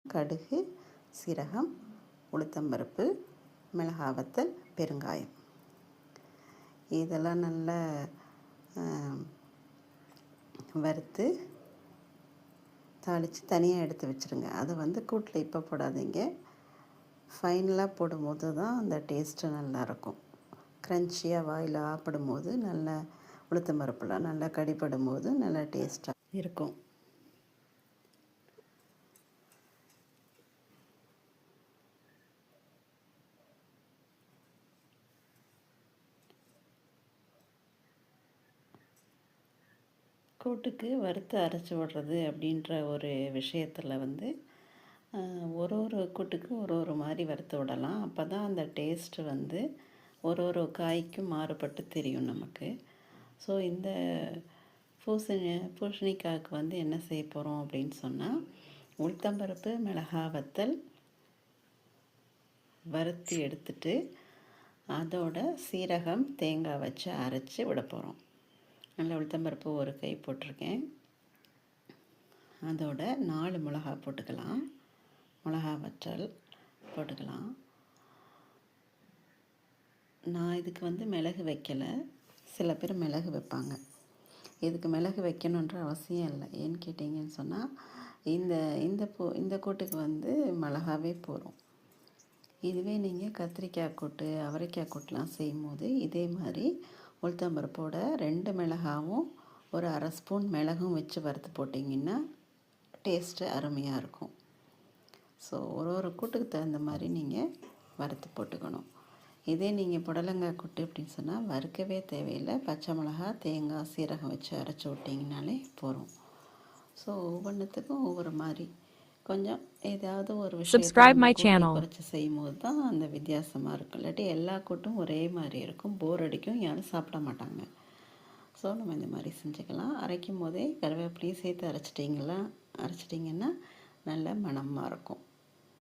கடுகு, சீரகம், உளுத்தம்பருப்பு, மிளகாய் வத்தல், பெருங்காயம் இதெல்லாம் நல்லா வறுத்து தாளித்து தனியாக எடுத்து வச்சுருங்க. அதை கூட்டில் இப்போ போடாதீங்க. ஃபைனலாக போடும்போது தான் அந்த டேஸ்ட்டு நல்லாயிருக்கும். க்ரன்ச்சியாக வாயில் ஆப்பிடும்போது நல்லா உளுத்தம் பருப்புலாம் நல்லா கடிப்படும் போது நல்லா டேஸ்ட்டாக இருக்கும். கூட்டுக்கு வறுத்து அரைச்சி விடுறது அப்படின்ற ஒரு விஷயத்தில் ஒரு ஒரு கூட்டுக்கு ஒரு மாதிரி வறுத்து விடலாம். அப்போ தான் அந்த டேஸ்ட்டு ஒரு காய்க்கும் மாறுபட்டு தெரியும் நமக்கு. ஸோ இந்த பூசணிக்காய்க்கு என்ன செய்ய போகிறோம் அப்படின்னு சொன்னால், உளுத்தம்பருப்பு, மிளகாய் வத்தல் வறுத்து எடுத்துட்டு அதோட சீரகம், தேங்காய் வச்சு அரைச்சி விட போகிறோம். நல்லா உளுத்தம்பருப்பு ஒரு கை போட்டிருக்கேன். அதோட 4 மிளகா போட்டுக்கலாம். மிளகா வற்றல் போட்டுக்கலாம். நான் இதுக்கு மிளகு வைக்கலை. சில பேர் மிளகு வைப்பாங்க. இதுக்கு மிளகு வைக்கணுன்ற அவசியம் இல்லை. ஏன்னு கேட்டிங்கன்னு சொன்னால் இந்த கூட்டுக்கு மிளகாவே போதும். இதுவே நீங்கள் கத்திரிக்காய் கூட்டு, அவரைக்காய் கூட்டுலாம் செய்யும்போது இதே மாதிரி உளுத்தம்பருப்போட 2 மிளகாவும் ஒரு அரை ஸ்பூன் மிளகும் வச்சு வறுத்து போட்டிங்கன்னா டேஸ்ட்டு அருமையாக இருக்கும். ஸோ ஒரு கூட்டுக்கு தகுந்த மாதிரி நீங்கள் வறுத்து போட்டுக்கணும். இதே நீங்கள் புடலங்காய் கூட்டு அப்படின்னு சொன்னால் வறுக்கவே தேவையில்லை. பச்சை மிளகா, தேங்காய், சீரகம் வச்சு அரைச்சி விட்டிங்கனாலே போதும். ஸோ ஒவ்வொன்றுத்துக்கும் ஒவ்வொரு மாதிரி கொஞ்சம் ஏதாவது ஒரு விஷயம் குறைச்சி செய்யும்போது தான் அந்த வித்தியாசமாக இருக்கும். இல்லாட்டி எல்லா கூட்டும் ஒரே மாதிரி இருக்கும், போர் அடிக்கும், யாரும் சாப்பிட மாட்டாங்க. ஸோ நம்ம இந்த மாதிரி செஞ்சுக்கலாம். அரைக்கும் போதே கருவேப்பிலையும் சேர்த்து அரைச்சிட்டிங்கன்னா நல்ல மணமாக இருக்கும்.